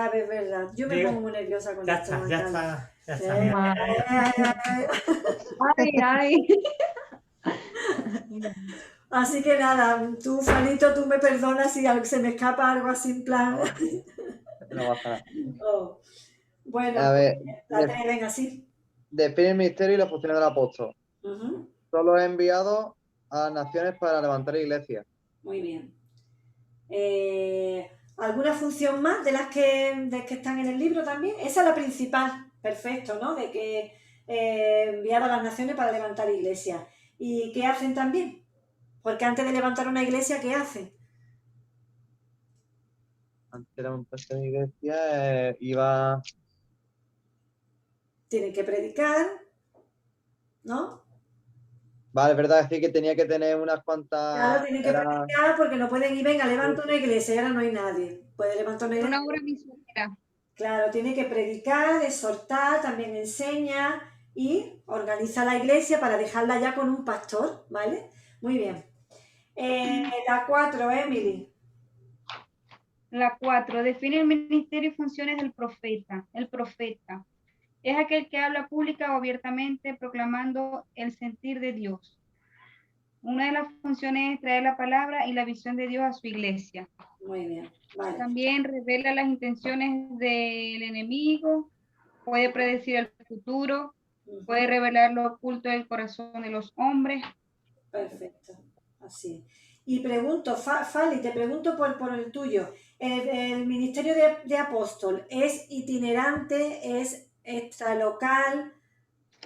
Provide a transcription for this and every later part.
sabes, ¿verdad? Yo me pongo muy nerviosa con esto, Juan Carlos. Ya está. Mira. Ay, ay. Así que nada, tú, Fanito, tú me perdonas si se me escapa algo así en plan. No pasa nada. Oh. Bueno, A ver, la 3, venga, sí. define el ministerio y la función del apóstol. Ujú. Solo he enviado a las naciones para levantar iglesias. Muy bien. ¿Alguna función más de que están en el libro también? Esa es la principal, perfecto, ¿no? De que enviar a las naciones para levantar iglesias. ¿Y qué hacen también? Porque antes de levantar una iglesia, ¿qué hacen? Antes de levantar una iglesia iba... Tienen que predicar, ¿no? Vale, es verdad, decir que tenía que tener unas cuantas... Claro, tienen que Era... predicar porque no pueden ir, venga, levanta una iglesia y ahora no hay nadie. Puede levantar una iglesia. Una obra misionera. Claro, tiene que predicar, exhortar, también enseña y organiza la iglesia para dejarla ya con un pastor, ¿vale? Muy bien. La 4, Emily. La 4. Define el ministerio y funciones del profeta. El profeta es aquel que habla pública o abiertamente proclamando el sentir de Dios. Una de las funciones es traer la palabra y la visión de Dios a su iglesia. Muy bien, vale. También revela las intenciones del enemigo, puede predecir el futuro, puede revelar lo oculto del corazón de los hombres. Perfecto, así. Y pregunto, Fali, te pregunto por el tuyo. ¿El ministerio de apóstol es itinerante, es extralocal,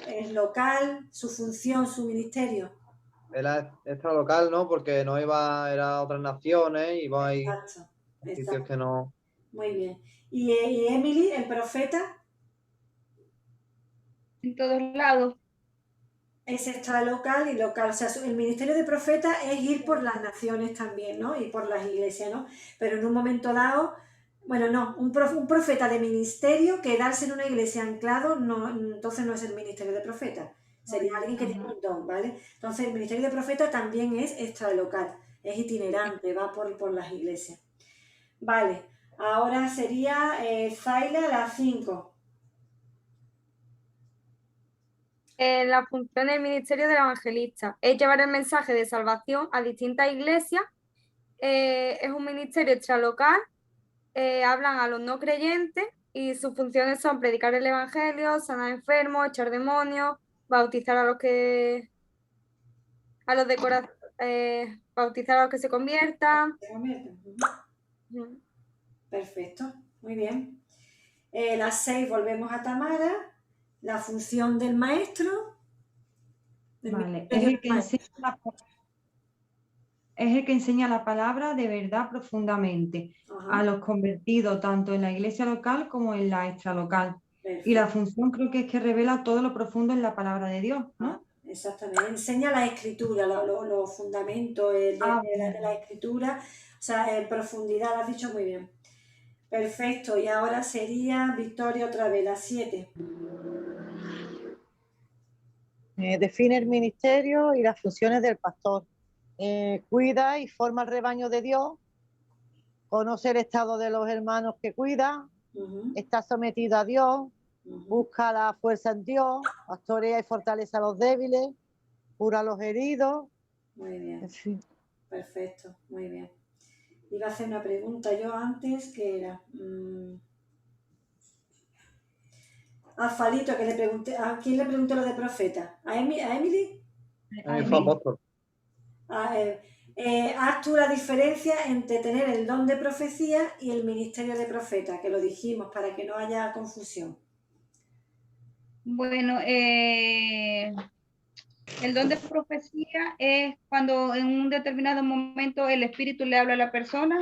es local, su función, su ministerio? Era extra local, ¿no? Porque no iba, era a otras naciones, iba ahí Exacto, en sitios exacto. que no... Muy bien. ¿Y Emily, el profeta? En todos lados. Es extralocal y local. O sea, el ministerio de profeta es ir por las naciones también, ¿no? Y por las iglesias, ¿no? Pero en un momento dado, bueno, no, un profeta de ministerio, quedarse en una iglesia anclado, no, entonces no es el ministerio de profeta. Sería alguien que tiene un don, ¿vale? Entonces el ministerio de profeta también es extralocal, es itinerante, va por las iglesias. Vale, ahora sería Zaila la 5. La función del ministerio del evangelista es llevar el mensaje de salvación a distintas iglesias. Es un ministerio extralocal, hablan a los no creyentes y sus funciones son predicar el evangelio, sanar enfermos, echar demonios, bautizar a los que a los de corazón, bautizar a los que se conviertan. Perfecto, muy bien. Las 6 volvemos a Tamara. La función del maestro. Vale, es el que enseña la palabra de verdad profundamente a los convertidos, tanto en la iglesia local como en la extralocal. Perfecto. Y la función creo que es que revela todo lo profundo en la palabra de Dios, ¿no? Exactamente, enseña la escritura, los fundamentos de la escritura, o sea, en profundidad, lo has dicho muy bien. Perfecto, y ahora sería Victoria otra vez, la 7. Define el ministerio y las funciones del pastor. Cuida y forma el rebaño de Dios, conoce el estado de los hermanos que cuida, está sometido a Dios, busca la fuerza en Dios, pastorea y fortalece a los débiles, cura a los heridos. Muy bien, en fin. Perfecto, muy bien. Iba a hacer una pregunta yo antes que era... A Falito, que le pregunté, ¿a quién le pregunté lo de profeta? ¿A Emily? Fue apóstol. Haz tú la diferencia entre tener el don de profecía y el ministerio de profeta, que lo dijimos para que no haya confusión. Bueno, el don de profecía es cuando en un determinado momento el espíritu le habla a la persona,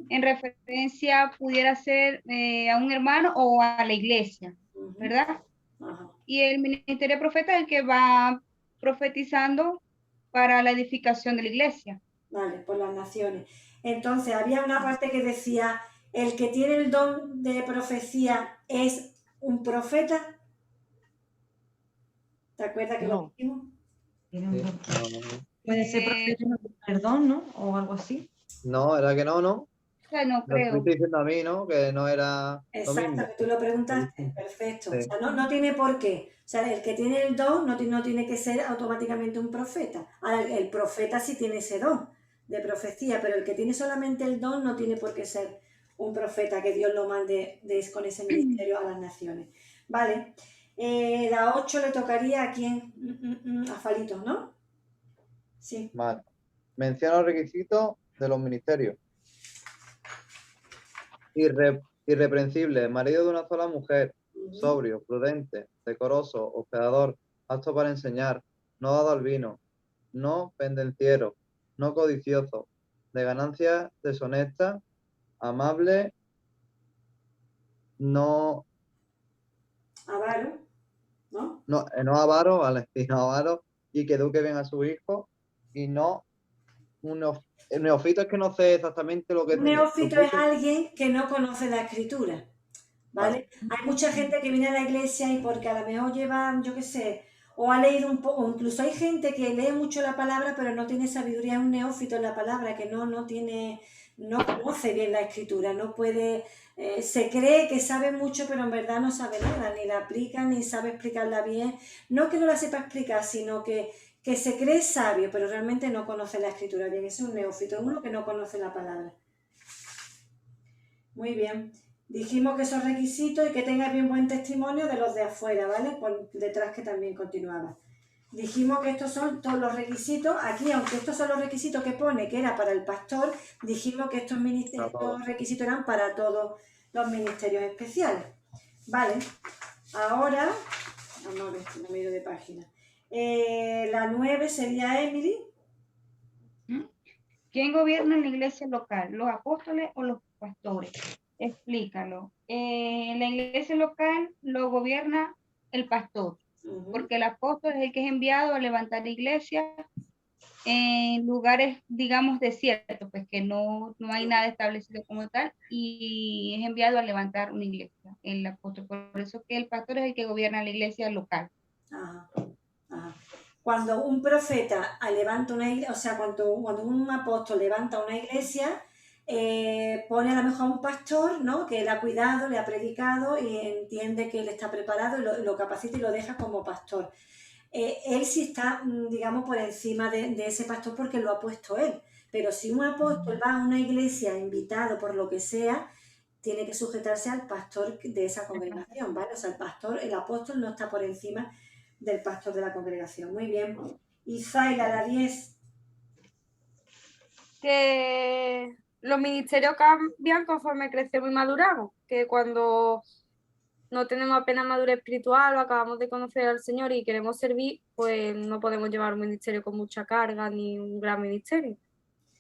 en referencia pudiera ser a un hermano o a la iglesia, ¿verdad? Y el ministerio de profeta es el que va profetizando para la edificación de la iglesia. Vale, por las naciones. Entonces, había una parte que decía, el que tiene el don de profecía es un profeta. ¿Te acuerdas que lo dijimos? Puede ser profeta de perdón, ¿no? O algo así. No, era que no, ¿no? sea, no Lo creo. estuviste diciendo a mí, ¿no? Que no era lo Exacto, mismo. que tú lo preguntaste, perfecto. Sí. O sea, no tiene por qué. O sea, el que tiene el don no tiene que ser automáticamente un profeta. Ahora, el profeta sí tiene ese don de profecía, pero el que tiene solamente el don no tiene por qué ser un profeta, que Dios lo mande con ese ministerio a las naciones. Vale. La 8 le tocaría a quién? A Falitos, ¿no? Sí. Vale. Menciona los requisitos de los ministerios. Irreprensible, marido de una sola mujer, sobrio, prudente, decoroso, hospedador, apto para enseñar, no dado al vino, no pendenciero, no codicioso, de ganancias deshonestas, amable, no Avaro, ¿no? no avaro, vale, y no avaro, y que eduque bien a su hijo, y no un neófito, es que no sé exactamente lo que Un neófito lo es puse. alguien que no conoce la escritura, ¿vale? Hay mucha gente que viene a la iglesia y porque a lo mejor llevan, yo qué sé, o ha leído un poco, o incluso hay gente que lee mucho la palabra pero no tiene sabiduría, es un neófito en la palabra, que no conoce bien la escritura, no puede, se cree que sabe mucho pero en verdad no sabe nada, ni la aplica, ni sabe explicarla bien. No que no la sepa explicar, sino que se cree sabio, pero realmente no conoce la escritura bien. Ese es un neófito, es uno que no conoce la palabra. Muy bien. Dijimos que esos requisitos y que tenga bien buen testimonio de los de afuera, ¿vale? Por detrás que también continuaba. Dijimos que estos son todos los requisitos. Aquí, aunque estos son los requisitos que pone que era para el pastor, dijimos que estos requisitos eran para todos los ministerios especiales. Vale. Ahora, vamos a ver, no me he ido de página. La 9 sería Emily. ¿Quién gobierna en la iglesia local? ¿Los apóstoles o los pastores? Explícalo. En la iglesia local lo gobierna el pastor, porque el apóstol es el que es enviado a levantar iglesias en lugares, digamos, desiertos, pues que no hay nada establecido como tal, y es enviado a levantar una iglesia, el apóstol. Por eso que el pastor es el que gobierna la iglesia local. Ajá, ajá. Cuando un profeta levanta una iglesia, o sea, cuando un apóstol levanta una iglesia, pone a lo mejor a un pastor, ¿no? Que él ha cuidado, le ha predicado y entiende que él está preparado y lo capacita y lo deja como pastor. Él sí está, digamos, por encima de ese pastor porque lo ha puesto él. Pero si un apóstol va a una iglesia invitado por lo que sea, tiene que sujetarse al pastor de esa congregación, ¿vale? O sea, el apóstol no está por encima del pastor de la congregación. Muy bien. Y Zaila, la 10. Que los ministerios cambian conforme crecemos y maduramos, que cuando no tenemos apenas madurez espiritual o acabamos de conocer al Señor y queremos servir, pues no podemos llevar un ministerio con mucha carga ni un gran ministerio,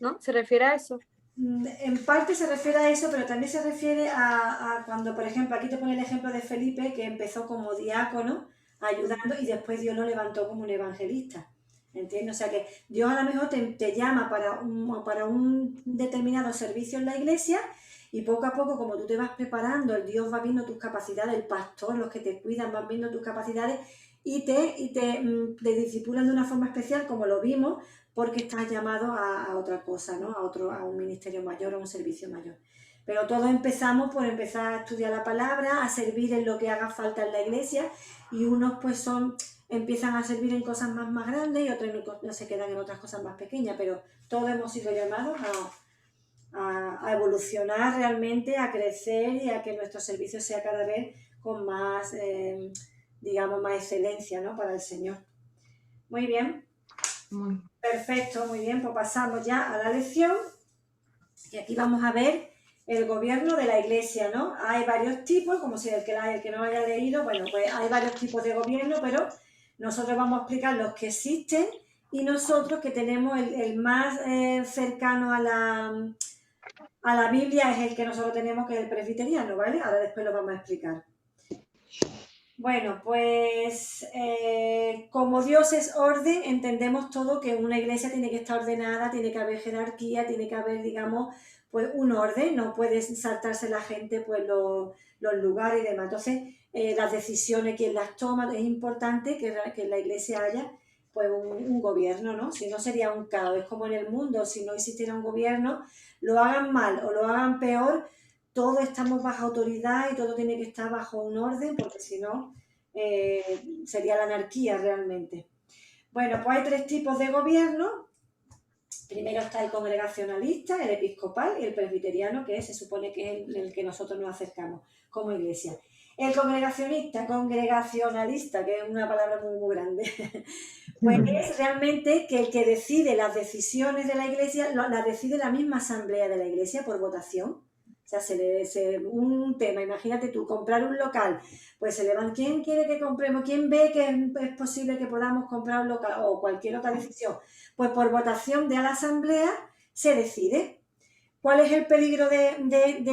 ¿no? ¿Se refiere a eso? En parte se refiere a eso, pero también se refiere a cuando, por ejemplo, aquí te pone el ejemplo de Felipe, que empezó como diácono, ayudando, y después Dios lo levantó como un evangelista. ¿Entiendes? O sea que Dios a lo mejor te llama para un determinado servicio en la iglesia y poco a poco, como tú te vas preparando, el Dios va viendo tus capacidades, el pastor, los que te cuidan, van viendo tus capacidades y te discipulan de una forma especial, como lo vimos, porque estás llamado a otra cosa, ¿no? A un ministerio mayor, a un servicio mayor. Pero todos empezamos por empezar a estudiar la palabra, a servir en lo que haga falta en la iglesia, y unos pues empiezan a servir en cosas más grandes y otros no se quedan en otras cosas más pequeñas, pero todos hemos sido llamados a evolucionar realmente, a crecer y a que nuestro servicio sea cada vez con más, digamos, más excelencia, ¿no? Para el Señor. Muy bien. Perfecto, muy bien, pues pasamos ya a la lección y aquí vamos a ver el gobierno de la iglesia, ¿no? Hay varios tipos, como si el que no lo haya leído, bueno, pues hay varios tipos de gobierno, pero nosotros vamos a explicar los que existen y nosotros que tenemos el más cercano a la Biblia es el que nosotros tenemos, que es el presbiteriano, ¿vale? Ahora después lo vamos a explicar. Bueno, pues como Dios es orden, entendemos todo que una iglesia tiene que estar ordenada, tiene que haber jerarquía, tiene que haber, digamos, pues un orden, no puede saltarse la gente pues los lugares y demás. Entonces, las decisiones, quien las toma, es importante que en la iglesia haya pues un gobierno, ¿no? Si no sería un caos, es como en el mundo, si no existiera un gobierno, lo hagan mal o lo hagan peor, todos estamos bajo autoridad y todo tiene que estar bajo un orden, porque si no, sería la anarquía realmente. Bueno, pues hay 3 tipos de gobierno. Primero está el congregacionalista, el episcopal y el presbiteriano, que se supone que es el que nosotros nos acercamos como iglesia. El congregacionalista, que es una palabra muy, muy grande, pues es realmente que el que decide las decisiones de la iglesia, las decide la misma asamblea de la iglesia por votación. O sea, un tema, imagínate tú, comprar un local, pues se le van, ¿quién quiere que compremos? ¿Quién ve que es posible que podamos comprar un local o cualquier otra decisión? Pues por votación de la asamblea se decide. ¿Cuál es el peligro de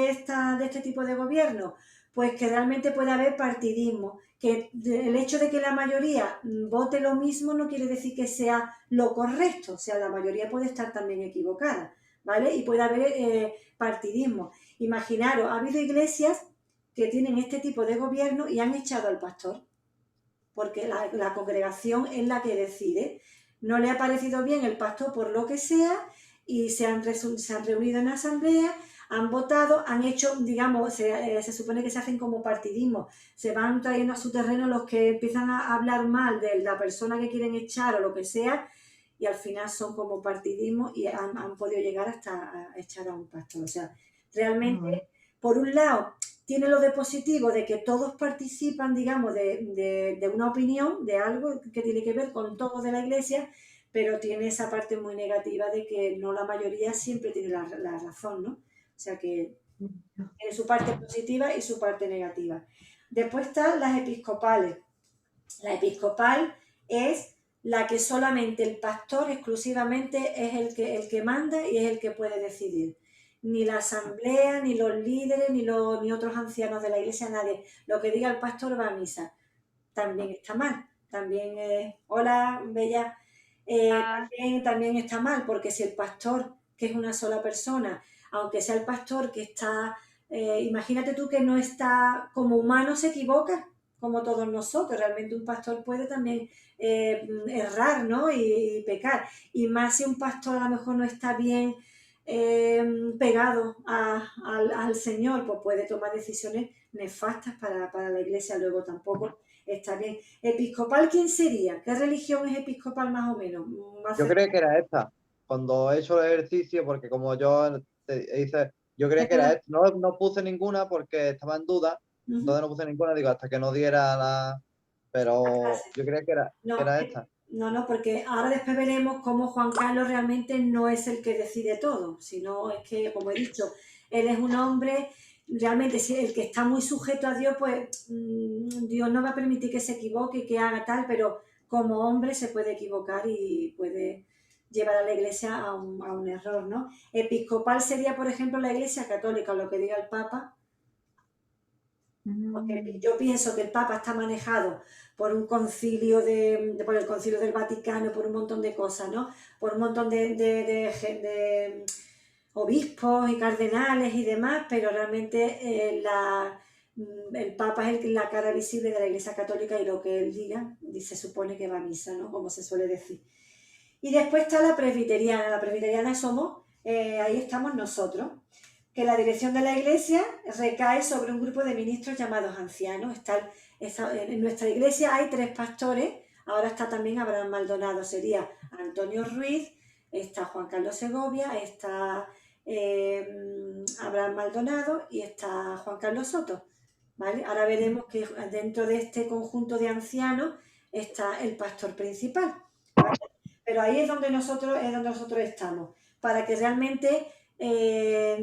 este tipo de gobierno? Pues que realmente puede haber partidismo, que el hecho de que la mayoría vote lo mismo no quiere decir que sea lo correcto, o sea, la mayoría puede estar también equivocada, ¿vale? Y puede haber partidismo. Imaginaros, ha habido iglesias que tienen este tipo de gobierno y han echado al pastor, porque la congregación es la que decide. No le ha parecido bien el pastor por lo que sea y se han reunido en asamblea, han votado, han hecho, digamos, se supone que se hacen como partidismo, se van trayendo a su terreno los que empiezan a hablar mal de la persona que quieren echar o lo que sea, y al final son como partidismo y han podido llegar hasta a echar a un pastor. O sea, realmente, por un lado, tiene lo de positivo de que todos participan, digamos, de una opinión, de algo que tiene que ver con todo de la iglesia, pero tiene esa parte muy negativa de que no la mayoría siempre tiene la razón, ¿no? O sea que tiene su parte positiva y su parte negativa. Después están las episcopales. La episcopal es la que solamente el pastor exclusivamente es el que manda y es el que puede decidir. Ni la asamblea, ni los líderes, ni otros ancianos de la iglesia, nadie. Lo que diga el pastor va a misa. También está mal. También, hola, bella. También está mal, porque si el pastor, que es una sola persona, aunque sea el pastor que está, imagínate tú que no está, como humano se equivoca, como todos nosotros, realmente un pastor puede también errar, ¿no? Y pecar. Y más si un pastor a lo mejor no está bien pegado al Señor, pues puede tomar decisiones nefastas para la iglesia, luego tampoco está bien. ¿Episcopal quién sería? ¿Qué religión es episcopal más o menos? Yo creía que era esta. Cuando he hecho el ejercicio, porque como yo te hice, yo creía que era esta. No puse ninguna porque estaba en duda. Entonces no puse ninguna, digo, hasta que no diera la... Pero yo creía que era esta. No, porque ahora después veremos cómo Juan Carlos realmente no es el que decide todo, sino es que, como he dicho, él es un hombre, realmente si el que está muy sujeto a Dios, pues Dios no va a permitir que se equivoque, que haga tal, pero como hombre se puede equivocar y puede llevar a la iglesia a un error, ¿no? Episcopal sería, por ejemplo, la iglesia católica, lo que diga el Papa. Porque yo pienso que el Papa está manejado por un concilio por el concilio del Vaticano, por un montón de cosas, ¿no? Por un montón de obispos y cardenales y demás, pero realmente el Papa es la cara visible de la Iglesia Católica y lo que él diga, se supone que va a misa, ¿no? Como se suele decir. Y después está la presbiteriana. La presbiteriana somos, ahí estamos nosotros, que la dirección de la iglesia recae sobre un grupo de ministros llamados ancianos. En nuestra iglesia hay 3 pastores, ahora está también Abraham Maldonado, sería Antonio Ruiz, está Juan Carlos Segovia, está Abraham Maldonado y está Juan Carlos Soto, ¿vale? Ahora veremos que dentro de este conjunto de ancianos está el pastor principal, ¿vale? Pero ahí es donde nosotros estamos, para que realmente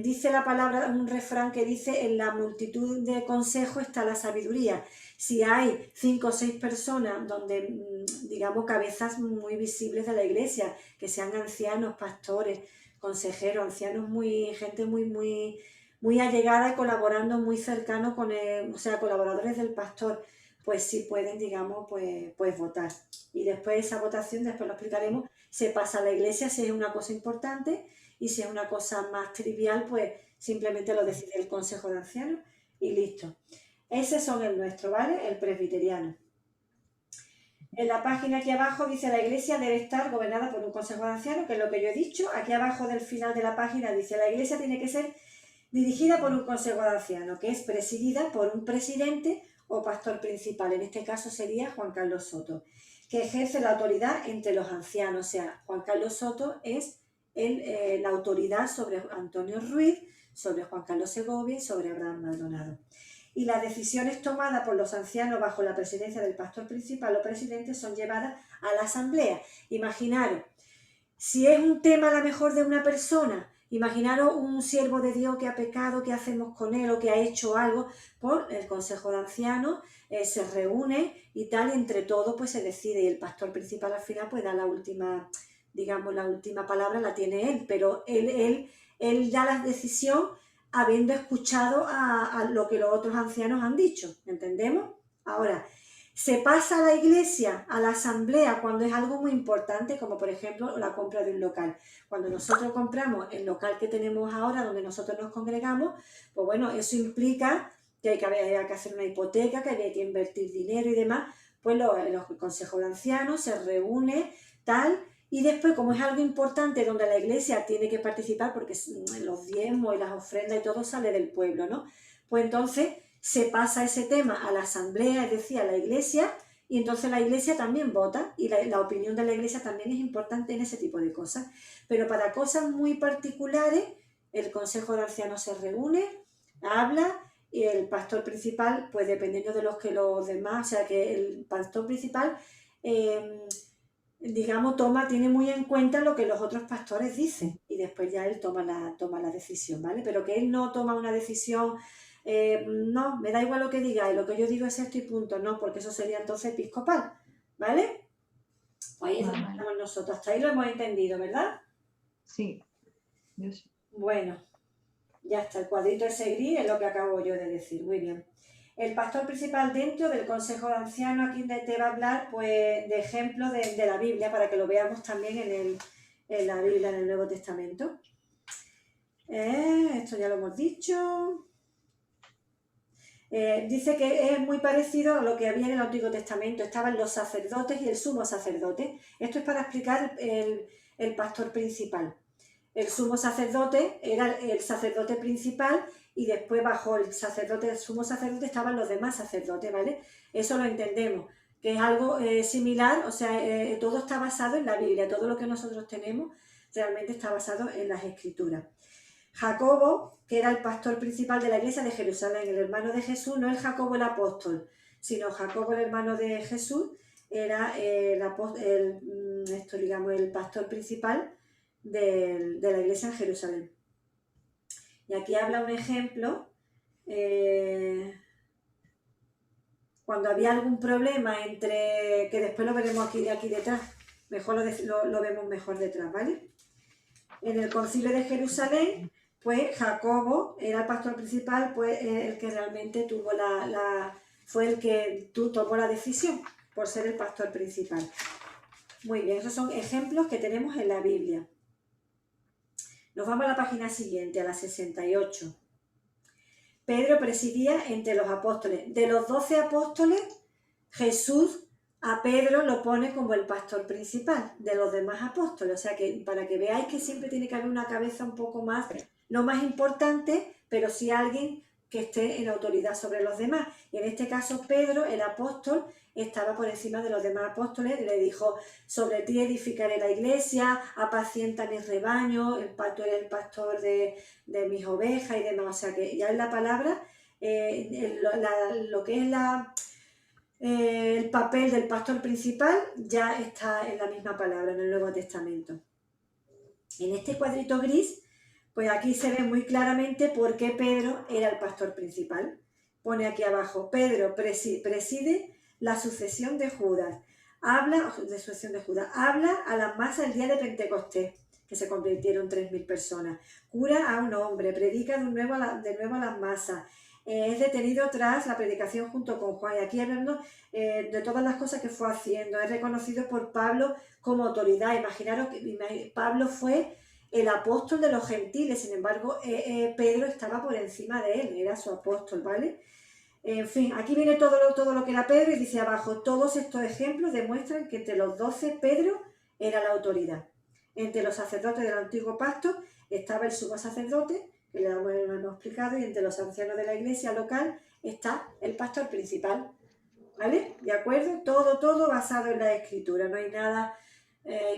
dice la palabra, un refrán que dice: en la multitud de consejos está la sabiduría. Si hay 5 o 6 personas donde, digamos, cabezas muy visibles de la iglesia, que sean ancianos, pastores, consejeros, ancianos, gente muy allegada, colaborando muy cercano con o sea, colaboradores del pastor, pues sí pueden, digamos, pues votar. Y después esa votación, después lo explicaremos, se pasa a la iglesia si es una cosa importante, y si es una cosa más trivial, pues simplemente lo decide el Consejo de Ancianos y listo. Ese son el nuestro, ¿vale? El presbiteriano. En la página aquí abajo dice la Iglesia debe estar gobernada por un consejo de ancianos, que es lo que yo he dicho. Aquí abajo del final de la página dice la Iglesia tiene que ser dirigida por un consejo de ancianos, que es presidida por un presidente o pastor principal. En este caso sería Juan Carlos Soto, que ejerce la autoridad entre los ancianos. O sea, Juan Carlos Soto es la autoridad sobre Antonio Ruiz, sobre Juan Carlos Segovia y sobre Abraham Maldonado. Y las decisiones tomadas por los ancianos bajo la presidencia del pastor principal o presidente son llevadas a la asamblea. Imaginaros, si es un tema a lo mejor de una persona, imaginaros un siervo de Dios que ha pecado, qué hacemos con él o que ha hecho algo, pues el consejo de ancianos se reúne y tal, y entre todos pues se decide, y el pastor principal al final pues da la última, digamos, la última palabra la tiene él, pero él da la decisión habiendo escuchado a lo que los otros ancianos han dicho, ¿entendemos? Ahora, se pasa a la iglesia, a la asamblea, cuando es algo muy importante, como por ejemplo la compra de un local. Cuando nosotros compramos el local que tenemos ahora, donde nosotros nos congregamos, pues bueno, eso implica que había que hacer una hipoteca, que había que invertir dinero y demás, pues los consejos de ancianos se reúnen, tal. Y después, como es algo importante donde la iglesia tiene que participar, porque los diezmos y las ofrendas y todo sale del pueblo, ¿no? Pues entonces se pasa ese tema a la asamblea, es decir, a la iglesia, y entonces la iglesia también vota, y la opinión de la iglesia también es importante en ese tipo de cosas. Pero para cosas muy particulares, el consejo de ancianos se reúne, habla, y el pastor principal, pues dependiendo de los demás, o sea que el pastor principal... digamos, tiene muy en cuenta lo que los otros pastores dicen y después ya él toma la decisión, ¿vale? Pero que él no toma una decisión, no, me da igual lo que diga y lo que yo digo es esto y punto, no, porque eso sería entonces episcopal, ¿vale? Pues ahí es donde estamos nosotros, hasta ahí lo hemos entendido, ¿verdad? Sí, yo sí. Bueno, ya está, el cuadrito ese gris es lo que acabo yo de decir, muy bien. El pastor principal dentro del consejo de ancianos, aquí te va a hablar pues, de ejemplos de la Biblia, para que lo veamos también en la Biblia, en el Nuevo Testamento. Esto ya lo hemos dicho. Dice que es muy parecido a lo que había en el Antiguo Testamento. Estaban los sacerdotes y el sumo sacerdote. Esto es para explicar el pastor principal. El sumo sacerdote era el sacerdote principal y después bajo el sumo sacerdote estaban los demás sacerdotes, ¿vale? Eso lo entendemos, que es algo similar, o sea, todo está basado en la Biblia, todo lo que nosotros tenemos realmente está basado en las Escrituras. Jacobo, que era el pastor principal de la iglesia de Jerusalén, el hermano de Jesús, no es Jacobo el apóstol, sino Jacobo el hermano de Jesús, era el pastor principal de la iglesia en Jerusalén. Y aquí habla un ejemplo, cuando había algún problema entre, que después lo veremos aquí detrás, mejor lo vemos mejor detrás, ¿vale? En el concilio de Jerusalén, pues Jacobo era el pastor principal, pues el que realmente fue el que tomó la decisión por ser el pastor principal. Muy bien, esos son ejemplos que tenemos en la Biblia. Nos vamos a la página siguiente, a la 68. Pedro presidía entre los apóstoles. De los 12 apóstoles, Jesús a Pedro lo pone como el pastor principal de los demás apóstoles. O sea que para que veáis que siempre tiene que haber una cabeza un poco más, no más importante, pero sí alguien que esté en autoridad sobre los demás. Y en este caso Pedro, el apóstol, estaba por encima de los demás apóstoles, le dijo: sobre ti edificaré la iglesia, apacienta mis rebaños, tú eres el pastor de mis ovejas y demás. O sea que ya en la palabra, lo que es el papel del pastor principal ya está en la misma palabra, en el Nuevo Testamento. En este cuadrito gris, pues aquí se ve muy claramente por qué Pedro era el pastor principal. Pone aquí abajo: Pedro preside la sucesión de Judas. Habla a las masas el día de Pentecostés, que se convirtieron 3.000 personas. Cura a un hombre, predica de nuevo a las masas. Es detenido tras la predicación junto con Juan. Y aquí hablando de todas las cosas que fue haciendo. Es reconocido por Pablo como autoridad. Imaginaros que Pablo fue el apóstol de los gentiles, sin embargo, Pedro estaba por encima de él, era su apóstol, ¿vale? En fin, aquí viene todo lo que era Pedro y dice abajo, todos estos ejemplos demuestran que entre los 12 Pedro era la autoridad. Entre los sacerdotes del antiguo pacto estaba el sumo sacerdote, que lo hemos explicado, y entre los ancianos de la iglesia local está el pastor principal. ¿Vale? ¿De acuerdo? Todo basado en la escritura, no hay nada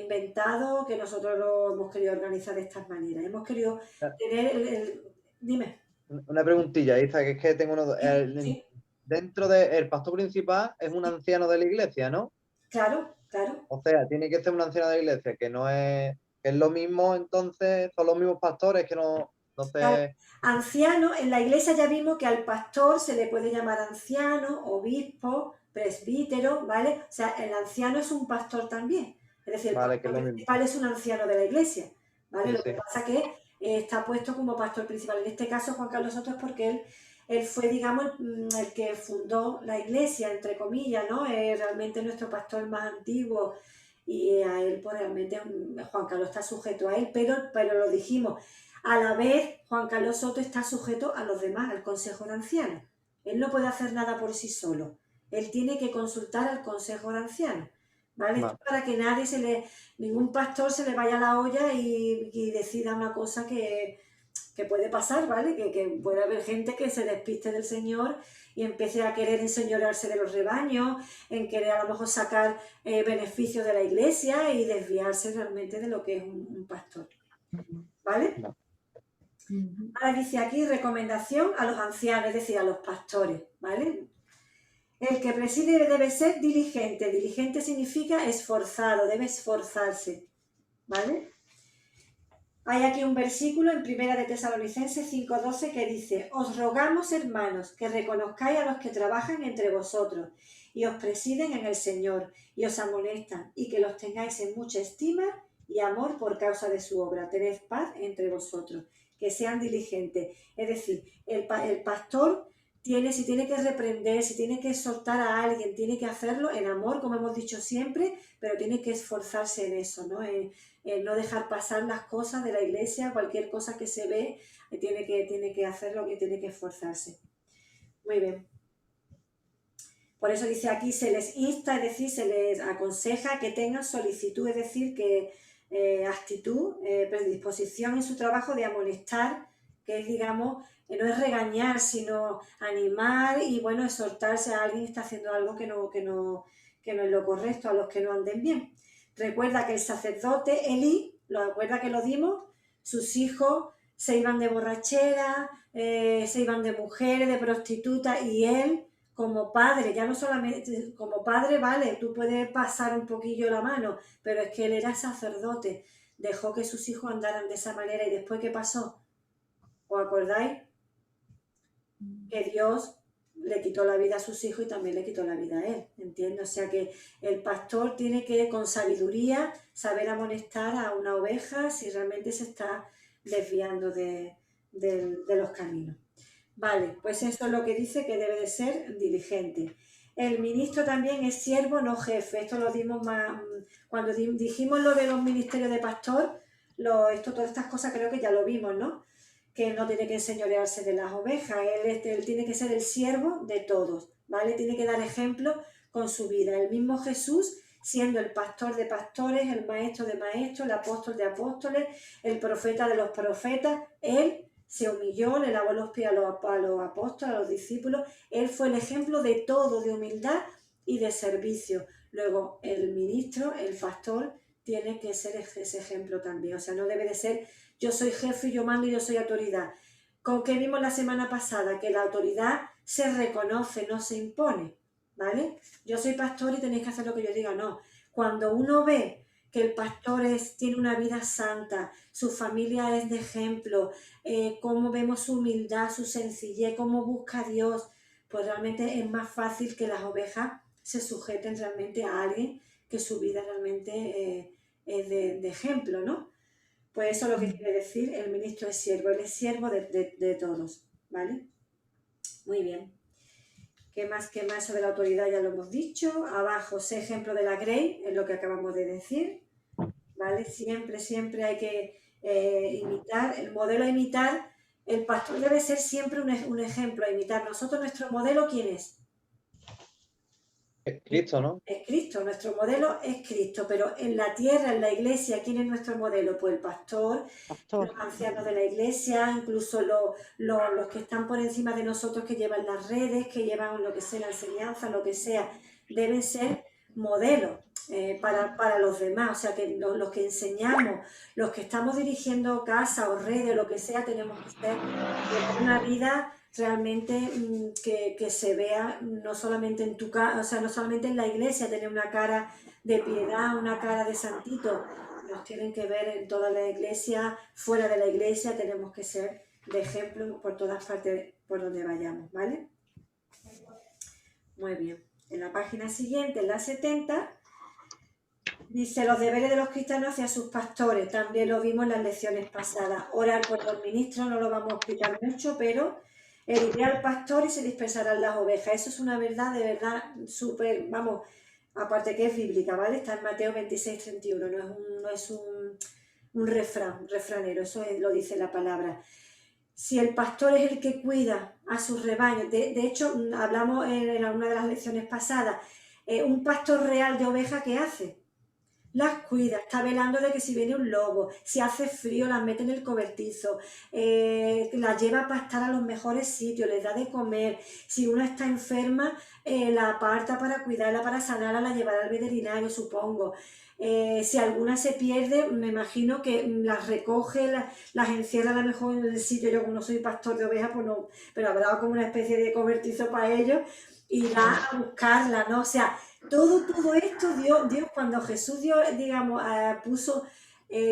inventado que nosotros lo hemos querido organizar de estas maneras. Hemos querido tener Dime. Una preguntilla, Isa, que es que tengo uno. Sí. Dentro del pastor principal es un anciano de la iglesia, ¿no? Claro, claro. O sea, tiene que ser un anciano de la iglesia, que no es, que es lo mismo, entonces, son los mismos pastores que no sé. Claro. Anciano, en la iglesia ya vimos que al pastor se le puede llamar anciano, obispo, presbítero, ¿vale? O sea, el anciano es un pastor también. Es decir, el Vale, que pastor es lo mismo. principal es un anciano de la iglesia, ¿vale? Sí, Lo que sí. pasa que está puesto como pastor principal. En este caso, Juan Carlos Soto es porque él fue, digamos, el que fundó la iglesia, entre comillas, ¿no? Es realmente nuestro pastor más antiguo y a él, pues realmente Juan Carlos está sujeto a él, pero lo dijimos. A la vez, Juan Carlos Soto está sujeto a los demás, al Consejo de Ancianos. Él no puede hacer nada por sí solo. Él tiene que consultar al Consejo de Ancianos. ¿Vale? Vale. Esto para que ningún pastor se le vaya a la olla y decida una cosa que puede pasar, ¿vale? Que puede haber gente que se despiste del Señor y empiece a querer enseñorearse de los rebaños, en querer a lo mejor sacar beneficios de la iglesia y desviarse realmente de lo que es un pastor. ¿Vale? No. Ahora dice aquí recomendación a los ancianos, es decir, a los pastores, ¿vale? El que preside debe ser diligente. Diligente significa esforzado, debe esforzarse, ¿vale? Hay aquí un versículo en Primera de Tesalonicenses 5:12 que dice: os rogamos, hermanos, que reconozcáis a los que trabajan entre vosotros y os presiden en el Señor y os amonestan, y que los tengáis en mucha estima y amor por causa de su obra. Tened paz entre vosotros, que sean diligentes. Es decir, el pastor si tiene que reprender, si tiene que exhortar a alguien, tiene que hacerlo en amor, como hemos dicho siempre, pero tiene que esforzarse en eso, ¿no? No dejar pasar las cosas de la iglesia, cualquier cosa que se ve, tiene que hacerlo y tiene que esforzarse. Muy bien. Por eso dice aquí, se les insta, es decir, se les aconseja que tengan solicitud, es decir, que actitud, predisposición en su trabajo de amonestar, que es, digamos, no es regañar, sino animar y, bueno, exhortarse a alguien que está haciendo algo que no es lo correcto, a los que no anden bien. Recuerda que el sacerdote Elí, ¿lo recuerda que lo dimos? Sus hijos se iban de borrachera, se iban de mujeres, de prostitutas, y él, como padre, ya no solamente como padre, vale, tú puedes pasar un poquillo la mano, pero es que él era sacerdote, dejó que sus hijos andaran de esa manera. ¿Y después qué pasó? ¿Os acordáis? Que Dios le quitó la vida a sus hijos y también le quitó la vida a él, ¿entiendes? O sea que el pastor tiene que, con sabiduría, saber amonestar a una oveja si realmente se está desviando de los caminos. Vale, pues eso es lo que dice que debe de ser diligente. El ministro también es siervo, no jefe. Esto lo dimos más cuando dijimos lo de los ministerios de pastor, todas estas cosas creo que ya lo vimos, ¿no? Que él no tiene que enseñorearse de las ovejas, él tiene que ser el siervo de todos, ¿vale? Tiene que dar ejemplo con su vida. El mismo Jesús, siendo el pastor de pastores, el maestro de maestros, el apóstol de apóstoles, el profeta de los profetas, él se humilló, le lavó los pies a los apóstoles, a los discípulos. Él fue el ejemplo de todo, de humildad y de servicio. Luego, el ministro, el pastor, tiene que ser ese ejemplo también. O sea, no debe de ser yo soy jefe, yo mando y yo soy autoridad. Con que vimos la semana pasada, que la autoridad se reconoce, no se impone, ¿vale? Yo soy pastor y tenéis que hacer lo que yo diga, no. Cuando uno ve que el pastor tiene una vida santa, su familia es de ejemplo, cómo vemos su humildad, su sencillez, cómo busca a Dios, pues realmente es más fácil que las ovejas se sujeten realmente a alguien que su vida realmente es de ejemplo, ¿no? Pues eso es lo que quiere decir, el ministro es siervo, él es siervo de todos, ¿vale? Muy bien. ¿Qué más sobre la autoridad? Ya lo hemos dicho. Abajo, sé ejemplo de la Grey, es lo que acabamos de decir, ¿vale? Siempre hay que imitar. El modelo a imitar El pastor debe ser siempre un ejemplo a imitar. Nosotros, nuestro modelo, ¿quién es? Es Cristo, ¿no? Es Cristo, nuestro modelo es Cristo, pero en la tierra, en la iglesia, ¿quién es nuestro modelo? Pues el pastor, Pastor. los ancianos de la iglesia, incluso los que están por encima de nosotros, que llevan las redes, que llevan lo que sea la enseñanza, lo que sea, deben ser modelos para los demás. O sea, que los que enseñamos, los que estamos dirigiendo casa o redes, lo que sea, tenemos que ser llevar una vida realmente que se vea no solamente en tu casa, o sea, no solamente en la iglesia, tener una cara de piedad, una cara de santito. Nos tienen que ver en toda la iglesia, fuera de la iglesia, tenemos que ser de ejemplo por todas partes por donde vayamos, ¿vale? Muy bien. En la página siguiente, en la 70, dice los deberes de los cristianos hacia sus pastores. También lo vimos en las lecciones pasadas. Orar por los ministros, no lo vamos a explicar mucho, pero herirá al pastor y se dispersarán las ovejas. Eso es una verdad, de verdad, súper, vamos, aparte que es bíblica, ¿vale? Está en Mateo 26, 31, no es un refranero, eso lo dice la palabra. Si el pastor es el que cuida a sus rebaños, de hecho, hablamos en una de las lecciones pasadas, un pastor real de ovejas, ¿qué hace? Las cuida, está velando de que si viene un lobo, si hace frío, las mete en el cobertizo, las lleva a pastar a los mejores sitios, les da de comer. Si una está enferma, la aparta para cuidarla, para sanarla, la llevará al veterinario, supongo. Si alguna se pierde, me imagino que las recoge, las encierra a lo mejor en el sitio. Yo, como no soy pastor de ovejas, pues no, pero habrá como una especie de cobertizo para ellos, irá a buscarla, ¿no? O sea, todo esto, Dios, cuando Jesús, digamos, puso,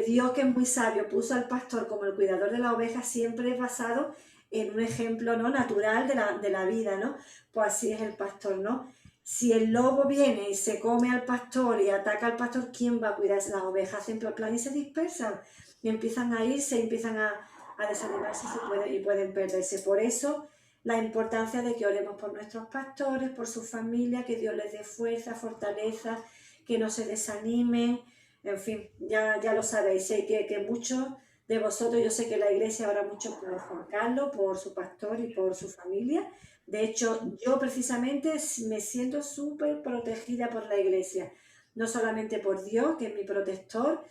Dios, que es muy sabio, puso al pastor como el cuidador de la oveja, siempre es basado en un ejemplo, ¿no?, natural de la vida, ¿no? Pues así es el pastor, ¿no? Si el lobo viene y se come al pastor y ataca al pastor, ¿quién va a cuidar? Las ovejas hacen plan y se dispersan y empiezan a irse, empiezan a desanimarse y pueden perderse. Por eso la importancia de que oremos por nuestros pastores, por su familia, que Dios les dé fuerza, fortaleza, que no se desanimen, en fin, ya lo sabéis, sé que muchos de vosotros, yo sé que la iglesia ora mucho por Juan Carlos, por su pastor y por su familia. De hecho, yo precisamente me siento súper protegida por la iglesia, no solamente por Dios, que es mi protector,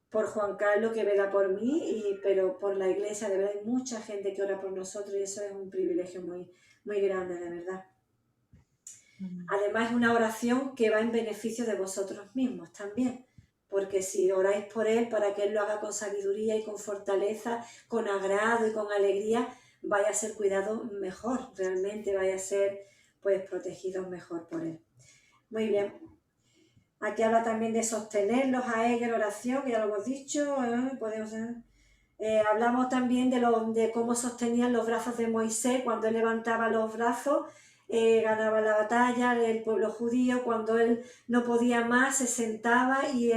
por Juan Carlos, que vela por mí, pero por la iglesia. De verdad hay mucha gente que ora por nosotros y eso es un privilegio muy, muy grande, de verdad. Además es una oración que va en beneficio de vosotros mismos también, porque si oráis por él para que él lo haga con sabiduría y con fortaleza, con agrado y con alegría, vaya a ser cuidado mejor, realmente vaya a ser pues protegidos mejor por él. Muy bien. Aquí habla también de sostenerlos a ellos en oración, que ya lo hemos dicho. Hablamos también de cómo sostenían los brazos de Moisés. Cuando él levantaba los brazos, ganaba la batalla, el pueblo judío. Cuando él no podía más, se sentaba y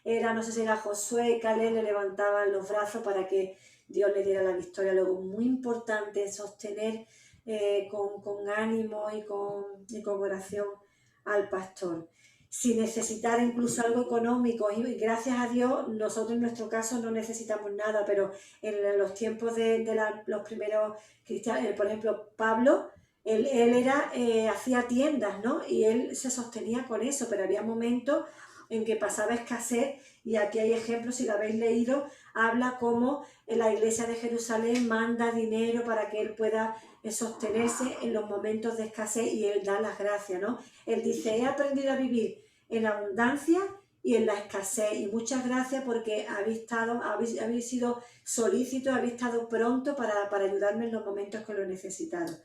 no sé si era Josué y Caleb, le levantaban los brazos para que Dios le diera la victoria. Luego, muy importante sostener con ánimo y con oración al pastor. Si necesitara incluso algo económico, y gracias a Dios, nosotros en nuestro caso no necesitamos nada, pero en los tiempos de los primeros cristianos, por ejemplo, Pablo, él hacía tiendas, ¿no? Y él se sostenía con eso, pero había momentos en que pasaba escasez, y aquí hay ejemplos, si lo habéis leído, habla cómo la iglesia de Jerusalén manda dinero para que él pueda sostenerse en los momentos de escasez, y él da las gracias, ¿no? Él dice, he aprendido a vivir en la abundancia y en la escasez, y muchas gracias porque habéis sido solícitos, habéis estado pronto para ayudarme en los momentos que lo he necesitado,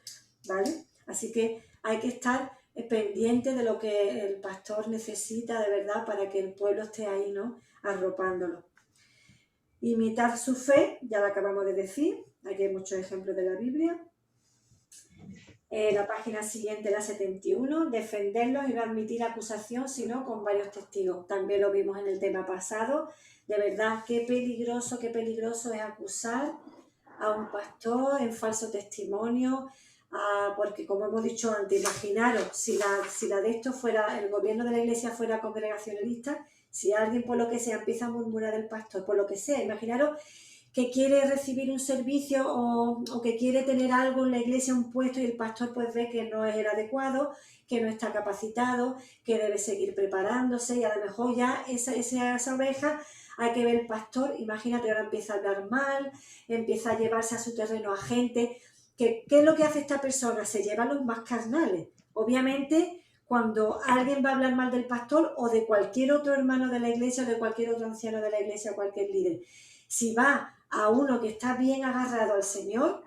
¿vale? Así que hay que estar pendiente de lo que el pastor necesita de verdad para que el pueblo esté ahí, ¿no?, arropándolo. Imitar su fe, ya lo acabamos de decir, aquí hay muchos ejemplos de la Biblia. La página siguiente, la 71, defenderlos y no admitir acusación, sino con varios testigos. También lo vimos en el tema pasado. De verdad, qué peligroso es acusar a un pastor en falso testimonio, porque como hemos dicho antes, imaginaros, si la de esto fuera, el gobierno de la iglesia fuera congregacionalista, si alguien por lo que sea empieza a murmurar del pastor, por lo que sea, imaginaros que quiere recibir un servicio o que quiere tener algo en la iglesia, un puesto, y el pastor pues ve que no es el adecuado, que no está capacitado, que debe seguir preparándose, y a lo mejor ya esa oveja hay que ver el pastor, imagínate, ahora empieza a hablar mal, empieza a llevarse a su terreno a gente. ¿Qué es lo que hace esta persona? Se lleva a los más carnales. Obviamente, cuando alguien va a hablar mal del pastor o de cualquier otro hermano de la iglesia o de cualquier otro anciano de la iglesia o cualquier líder, si va a uno que está bien agarrado al Señor,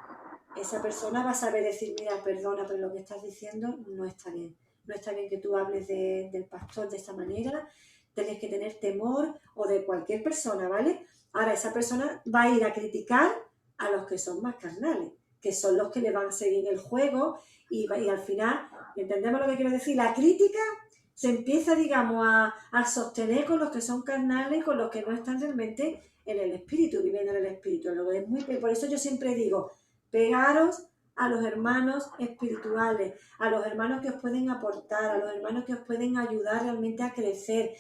esa persona va a saber decir, mira, perdona, pero lo que estás diciendo no está bien. No está bien que tú hables del pastor de esta manera, tienes que tener temor, o de cualquier persona, ¿vale? Ahora, esa persona va a ir a criticar a los que son más carnales, que son los que le van a seguir el juego, y al final, ¿entendemos lo que quiero decir? La crítica se empieza, digamos, a sostener con los que son carnales, con los que no están realmente en el espíritu, viviendo en el espíritu. Por eso yo siempre digo, pegaros a los hermanos espirituales, a los hermanos que os pueden aportar, a los hermanos que os pueden ayudar realmente a crecer,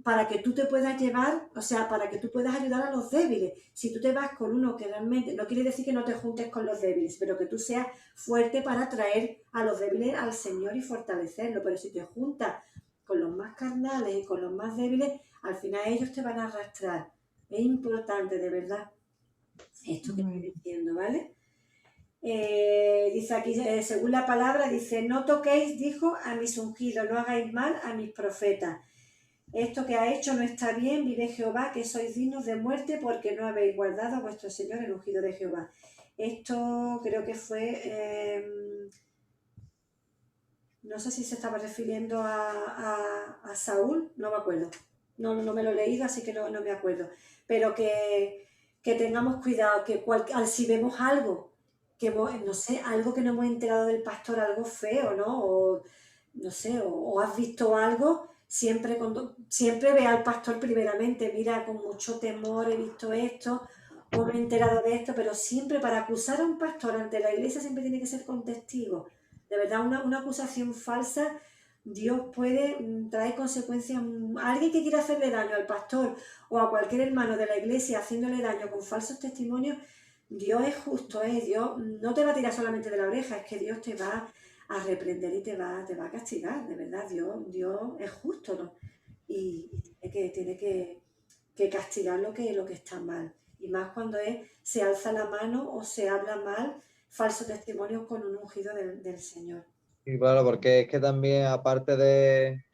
para que tú te puedas llevar, o sea, para que tú puedas ayudar a los débiles. Si tú te vas con uno que realmente, no quiere decir que no te juntes con los débiles, pero que tú seas fuerte para traer a los débiles al Señor y fortalecerlo. Pero si te juntas con los más carnales y con los más débiles, al final ellos te van a arrastrar. Es importante, de verdad, esto que estoy diciendo, ¿vale? Dice aquí, según la palabra, dice, no toquéis, dijo, a mis ungidos, no hagáis mal a mis profetas. Esto que ha hecho no está bien, vive Jehová, que sois dignos de muerte porque no habéis guardado a vuestro Señor, el ungido de Jehová. Esto creo que fue, no sé si se estaba refiriendo a Saúl, no me acuerdo. No me lo he leído, así que no me acuerdo. Pero que tengamos cuidado, que si vemos algo, no sé, algo que no hemos enterado del pastor, algo feo, ¿no? O no sé, o has visto algo, siempre ve al pastor primeramente, mira, con mucho temor he visto esto, o me he enterado de esto, pero siempre para acusar a un pastor ante la iglesia siempre tiene que ser con testigo. De verdad, una acusación falsa, Dios puede traer consecuencias. Alguien que quiera hacerle daño al pastor o a cualquier hermano de la iglesia haciéndole daño con falsos testimonios, Dios es justo, Dios no te va a tirar solamente de la oreja, es que Dios te va a reprender y te va a castigar, de verdad, Dios es justo, ¿no? Y tiene que castigar lo que está mal. Y más cuando se alza la mano o se habla mal, falso testimonio con un ungido del Señor. Y claro, porque es que también, aparte de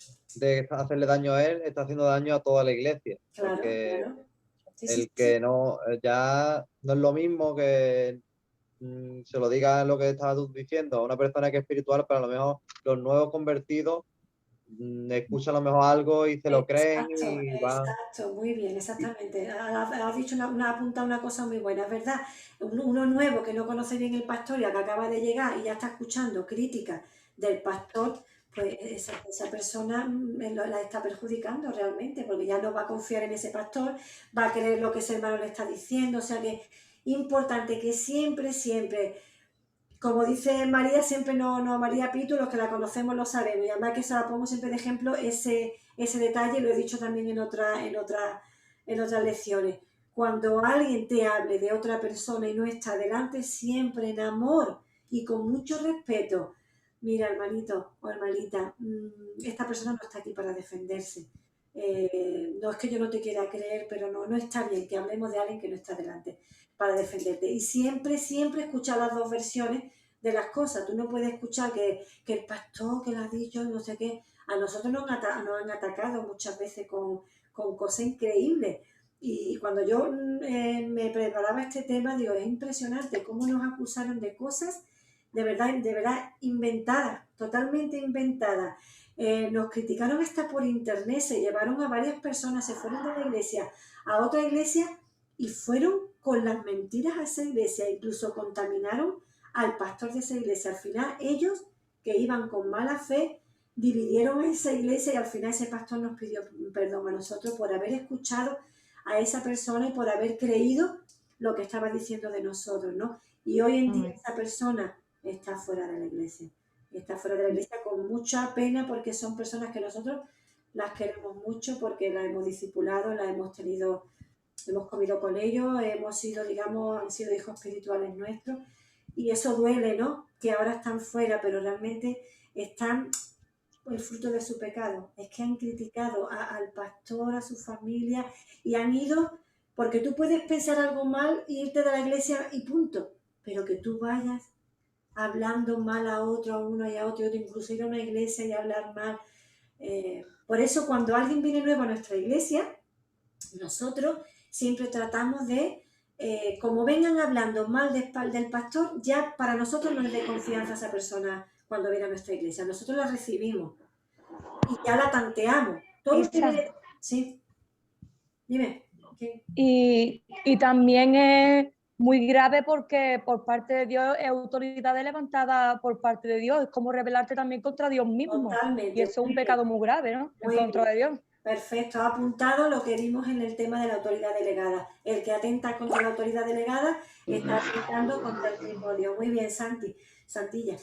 hacerle daño a él, está haciendo daño a toda la iglesia. Claro, porque claro. el que no, ya no es lo mismo que se lo diga lo que estabas tú diciendo a una persona que es espiritual, pero a lo mejor los nuevos convertidos escuchan a lo mejor algo y se lo creen y van. Exacto, muy bien, exactamente. Has dicho apuntado una cosa muy buena, es verdad. Uno nuevo que no conoce bien el pastor y que acaba de llegar y ya está escuchando críticas del pastor, pues esa persona la está perjudicando realmente, porque ya no va a confiar en ese pastor, va a creer lo que ese hermano le está diciendo. O sea que es importante que siempre, como dice María, siempre no María Pitu, los que la conocemos lo sabemos, y además que se la pongo siempre de ejemplo ese detalle, lo he dicho también en otras lecciones. Cuando alguien te hable de otra persona y no está delante, siempre en amor y con mucho respeto, mira, hermanito o hermanita, esta persona no está aquí para defenderse. No es que yo no te quiera creer, pero no está bien que hablemos de alguien que no está delante para defenderte. Y siempre escuchar las dos versiones de las cosas. Tú no puedes escuchar que el pastor que lo ha dicho, no sé qué. A nosotros nos han atacado muchas veces con cosas increíbles. Y cuando yo me preparaba este tema, digo, es impresionante cómo nos acusaron de cosas de verdad inventadas, totalmente inventadas. Nos criticaron hasta por internet, se llevaron a varias personas, se fueron de la iglesia a otra iglesia y fueron con las mentiras a esa iglesia, incluso contaminaron al pastor de esa iglesia. Al final ellos, que iban con mala fe, dividieron esa iglesia y al final ese pastor nos pidió perdón a nosotros por haber escuchado a esa persona y por haber creído lo que estaba diciendo de nosotros, ¿no? Y hoy en día esa persona está fuera de la iglesia. Está fuera de la iglesia con mucha pena, porque son personas que nosotros las queremos mucho, porque las hemos discipulado, las hemos tenido hemos comido con ellos, hemos sido, digamos, han sido hijos espirituales nuestros, y eso duele, ¿no? Que ahora están fuera, pero realmente están el fruto de su pecado. Es que han criticado al pastor, a su familia, y han ido, porque tú puedes pensar algo mal e irte de la iglesia y punto, pero que tú vayas hablando mal a otro, a uno y a otro, incluso ir a una iglesia y hablar mal. Por eso cuando alguien viene nuevo a nuestra iglesia, nosotros siempre tratamos de, como vengan hablando mal del pastor, ya para nosotros no es de confianza esa persona cuando viene a nuestra iglesia. Nosotros la recibimos y ya la tanteamos. Todo tiene... Sí, dime. ¿Qué? Y también es muy grave porque por parte de Dios es autoridad levantada por parte de Dios. Es como rebelarte también contra Dios mismo. Totalmente. Y eso es un pecado muy grave, ¿no? En contra de Dios. Perfecto, ha apuntado lo que vimos en el tema de la autoridad delegada. El que atenta contra la autoridad delegada está atentando contra el mismo Dios. Muy bien, Santilla.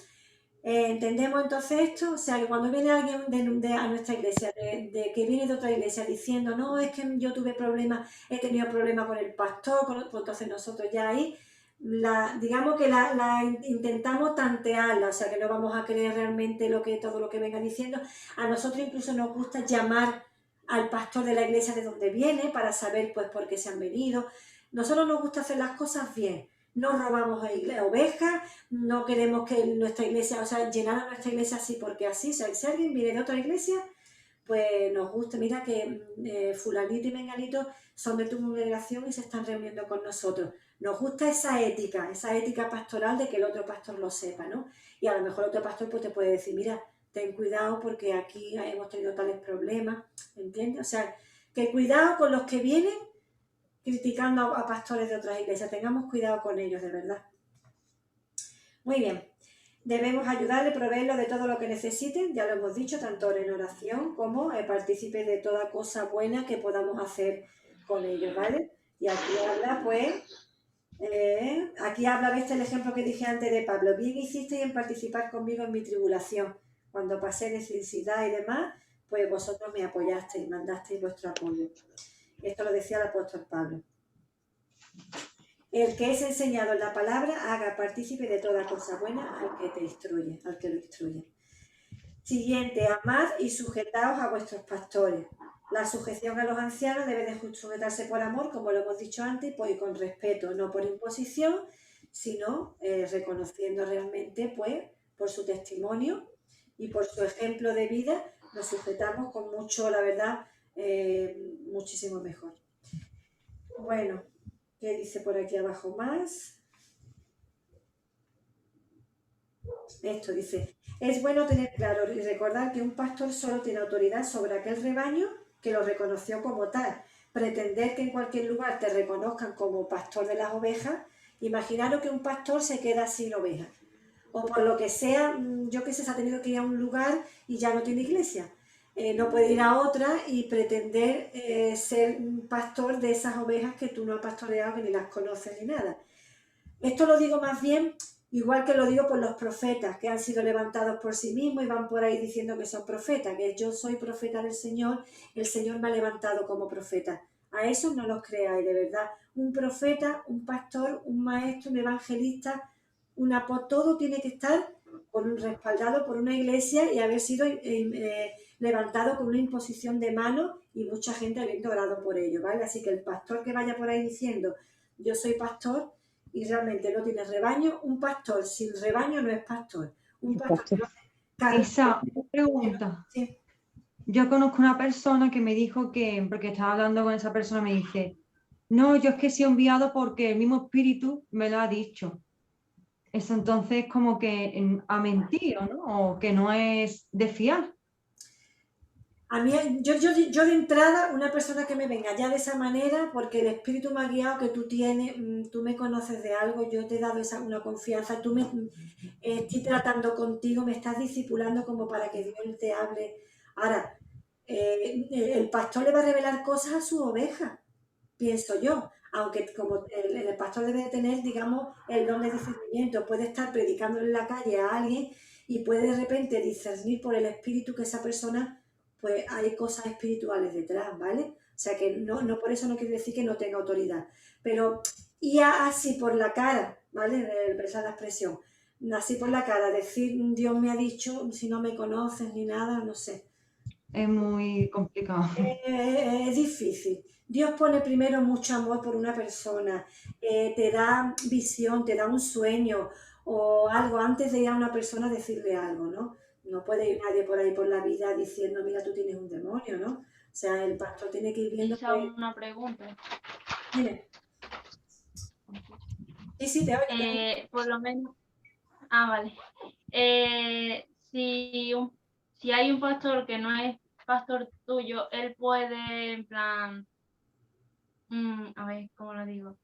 ¿Entendemos entonces esto? O sea, que cuando viene alguien a nuestra iglesia, que viene de otra iglesia diciendo, no, es que yo tuve problemas, he tenido problemas con el pastor, pues entonces nosotros ya ahí, digamos que la intentamos tantearla, o sea, que no vamos a creer realmente todo lo que venga diciendo. A nosotros incluso nos gusta llamar al pastor de la iglesia de donde viene para saber pues por qué se han venido. Nosotros nos gusta hacer las cosas bien. No robamos ovejas, no queremos que nuestra iglesia, o sea, llenar a nuestra iglesia así porque así. O sea, si alguien viene de otra iglesia, pues nos gusta, mira que fulanito y menganito son de tu congregación y se están reuniendo con nosotros. Nos gusta esa ética pastoral de que el otro pastor lo sepa, ¿no? Y a lo mejor otro pastor pues te puede decir, mira, ten cuidado porque aquí hemos tenido tales problemas, ¿entiendes? O sea, que cuidado con los que vienen criticando a pastores de otras iglesias, tengamos cuidado con ellos, de verdad. Muy bien, debemos ayudarle, proveerlo de todo lo que necesiten, ya lo hemos dicho, tanto en oración como partícipe de toda cosa buena que podamos hacer con ellos, ¿vale? Y aquí habla, pues, aquí habla, ¿viste el ejemplo que dije antes de Pablo? Bien hicisteis en participar conmigo en mi tribulación. Cuando pasé necesidad y demás, pues vosotros me apoyasteis, mandasteis vuestro apoyo. Esto lo decía el apóstol Pablo. El que es enseñado en la palabra, haga partícipe de toda cosa buena al que te instruye, al que lo instruye. Siguiente, amad y sujetaos a vuestros pastores. La sujeción a los ancianos debe de sujetarse por amor, como lo hemos dicho antes, pues, y con respeto, no por imposición, sino reconociendo realmente, pues, por su testimonio y por su ejemplo de vida, nos sujetamos con mucho, la verdad, muchísimo mejor. Bueno, ¿qué dice por aquí abajo más? Esto dice, es bueno tener claro y recordar que un pastor solo tiene autoridad sobre aquel rebaño que lo reconoció como tal. Pretender que en cualquier lugar te reconozcan como pastor de las ovejas, imaginaros que un pastor se queda sin ovejas. O por lo que sea, yo qué sé, se ha tenido que ir a un lugar y ya no tiene iglesia. No puede ir a otra y pretender ser pastor de esas ovejas que tú no has pastoreado, que ni las conoces ni nada. Esto lo digo más bien, igual que lo digo por los profetas, que han sido levantados por sí mismos y van por ahí diciendo que son profetas, que yo soy profeta del Señor, el Señor me ha levantado como profeta. A eso no los creáis, de verdad. Un profeta, un pastor, un maestro, un evangelista, todo tiene que estar respaldado por una iglesia y haber sido levantado con una imposición de mano y mucha gente habiendo orado por ello, ¿vale? Así que el pastor que vaya por ahí diciendo yo soy pastor y realmente no tiene rebaño, un pastor sin rebaño no es pastor. Un pastor Esa pregunta. Sí. Yo conozco una persona que me dijo que, porque estaba hablando con esa persona, me dice, no, yo es que he sido enviado porque el mismo espíritu me lo ha dicho. Eso entonces como que ha mentido, ¿no? O que no es de fiar. A mí, yo de entrada, una persona que me venga ya de esa manera, porque el Espíritu me ha guiado, que tú tienes, tú me conoces de algo, yo te he dado una confianza, estoy tratando contigo, me estás discipulando como para que Dios te hable. Ahora, el pastor le va a revelar cosas a su oveja, pienso yo, aunque como el pastor debe de tener, digamos, el don de discernimiento, puede estar predicando en la calle a alguien y puede de repente discernir por el Espíritu que esa persona, pues hay cosas espirituales detrás, ¿vale? O sea que no por eso no quiere decir que no tenga autoridad. Pero así por la cara, ¿vale? Esa es la expresión. Así por la cara, decir Dios me ha dicho, si no me conoces ni nada, no sé. Es muy complicado. Es difícil. Dios pone primero mucho amor por una persona, te da visión, te da un sueño o algo antes de ir a una persona a decirle algo, ¿no? No puede ir nadie por ahí por la vida diciendo, mira, tú tienes un demonio, ¿no? O sea, el pastor tiene que ir viendo... Esa es una pregunta. Dime. Sí, te oigo. Por lo menos... Ah, vale. Si hay un pastor que no es pastor tuyo, él puede, en plan... a ver, ¿cómo lo digo?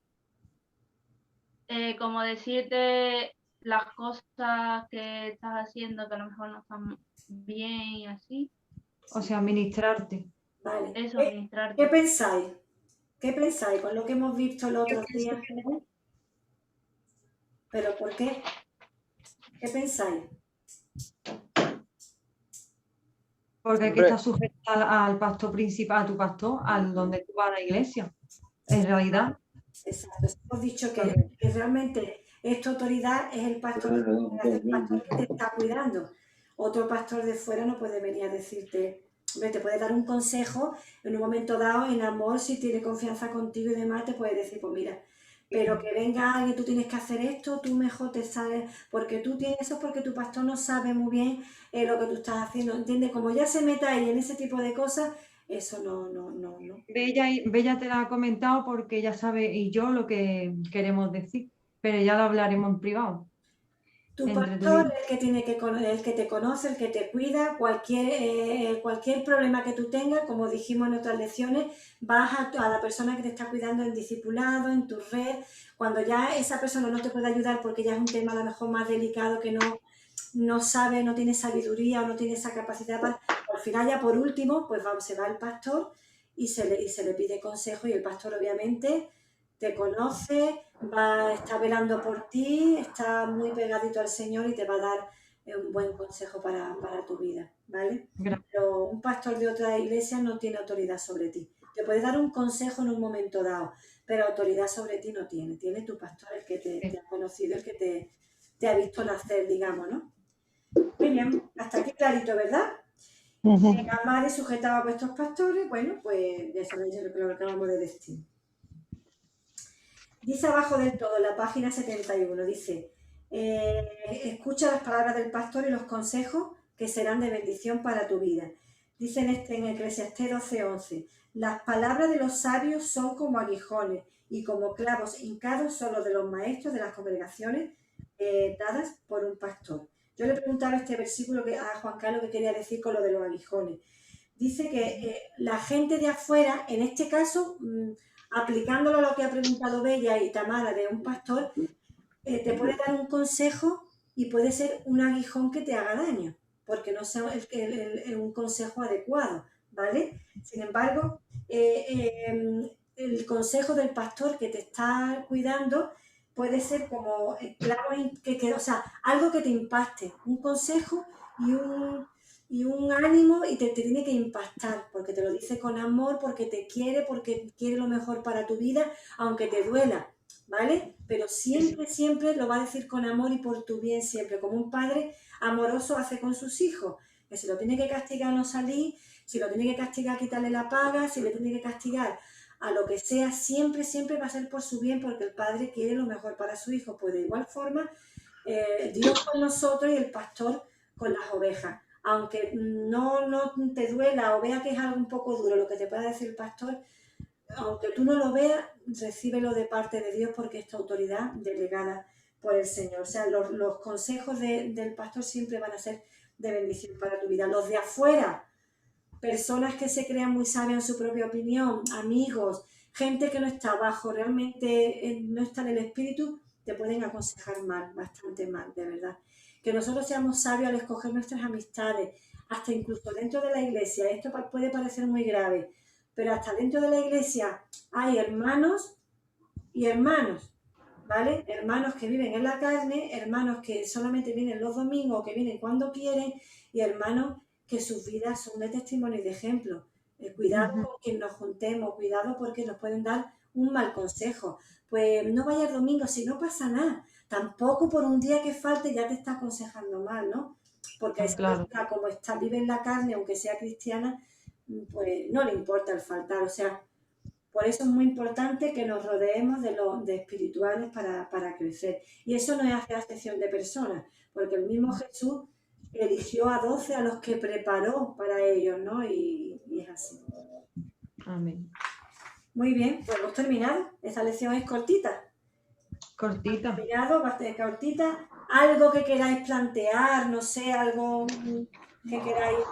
Como decirte las cosas que estás haciendo que a lo mejor no están bien y así. O sea, ministrarte. Vale. Eso, ¿Qué administrarte. pensáis? ¿Qué pensáis con lo que hemos visto los otros días? ¿Pero por qué? ¿Qué pensáis? Porque hay que estar sujeta al pastor principal, a tu pastor, al donde tú vas a la iglesia. En realidad. Exacto. Hemos dicho que realmente esta autoridad es el pastor que te está cuidando. Otro pastor de fuera no puede venir a decirte, hombre, te puede dar un consejo en un momento dado, en amor, si tiene confianza contigo y demás, te puede decir, pues mira, pero que venga alguien, tú tienes que hacer esto, tú mejor te sabes, porque tú tienes eso, porque tu pastor no sabe muy bien lo que tú estás haciendo, ¿entiendes? Como ya se meta ahí en ese tipo de cosas, eso no. Bella te la ha comentado porque ella sabe y yo lo que queremos decir, pero ya lo hablaremos en privado. Tu pastor es el que te conoce, el que te cuida, cualquier problema que tú tengas, como dijimos en otras lecciones, vas a la persona que te está cuidando en discipulado, en tu red, cuando ya esa persona no te puede ayudar porque ya es un tema a lo mejor más delicado que no sabe, no tiene sabiduría o no tiene esa capacidad para... Al final ya por último, pues se va el pastor y se le pide consejo y el pastor obviamente te conoce, está velando por ti, está muy pegadito al Señor y te va a dar un buen consejo para tu vida, ¿vale? Gracias. Pero un pastor de otra iglesia no tiene autoridad sobre ti. Te puede dar un consejo en un momento dado, pero autoridad sobre ti no tiene. Tiene tu pastor el que te ha conocido, el que te ha visto nacer, digamos, ¿no? Muy bien, hasta aquí clarito, ¿verdad? Amar y sujetaba a vuestros pastores, bueno, pues ya sabéis lo que acabamos de decir. Dice abajo del todo, en la página 71, dice, escucha las palabras del pastor y los consejos que serán de bendición para tu vida. Dice en Eclesiastés 12:11, las palabras de los sabios son como aguijones y como clavos hincados son los de los maestros de las congregaciones dadas por un pastor. Yo le preguntaba este versículo a Juan Carlos que quería decir con lo de los aguijones. Dice que la gente de afuera, en este caso, aplicándolo a lo que ha preguntado Bella y Tamara de un pastor, te puede dar un consejo y puede ser un aguijón que te haga daño, porque no sea un consejo adecuado, ¿vale? Sin embargo, el consejo del pastor que te está cuidando puede ser como o sea, algo que te impacte, un consejo y un ánimo y te tiene que impactar, porque te lo dice con amor, porque porque quiere lo mejor para tu vida, aunque te duela, ¿vale? Pero siempre lo va a decir con amor y por tu bien siempre, como un padre amoroso hace con sus hijos, que si lo tiene que castigar no salir, si lo tiene que castigar quitarle la paga, si le tiene que castigar a lo que sea, siempre va a ser por su bien, porque el padre quiere lo mejor para su hijo. Pues de igual forma, Dios con nosotros y el pastor con las ovejas. Aunque no te duela o vea que es algo un poco duro lo que te pueda decir el pastor, aunque tú no lo veas, recíbelo de parte de Dios porque es tu autoridad delegada por el Señor. O sea, los consejos del pastor siempre van a ser de bendición para tu vida. Los de afuera, personas que se crean muy sabias en su propia opinión, amigos, gente que no está abajo, realmente no está en el espíritu, te pueden aconsejar mal, bastante mal, de verdad. Que nosotros seamos sabios al escoger nuestras amistades, hasta incluso dentro de la iglesia. Esto puede parecer muy grave, pero hasta dentro de la iglesia hay hermanos y hermanos, ¿vale? Hermanos que viven en la carne, hermanos que solamente vienen los domingos, que vienen cuando quieren, y hermanos que sus vidas son de testimonio y de ejemplo. Cuidado con quien nos juntemos, cuidado porque nos pueden dar un mal consejo. Pues no vayas domingo, si no pasa nada. Tampoco por un día que falte ya te está aconsejando mal, ¿no? Porque a esa persona, como está, vive en la carne, aunque sea cristiana, pues no le importa el faltar. O sea, por eso es muy importante que nos rodeemos de espirituales para crecer. Y eso no es hacer acepción de personas, porque el mismo Jesús eligió a 12 a los que preparó para ellos, ¿no? Y es así. Amén. Muy bien, pues hemos terminado. Esta lección es cortita. Cortita. Terminado, bastante cortita. Algo que queráis plantear, no sé, algo que queráis.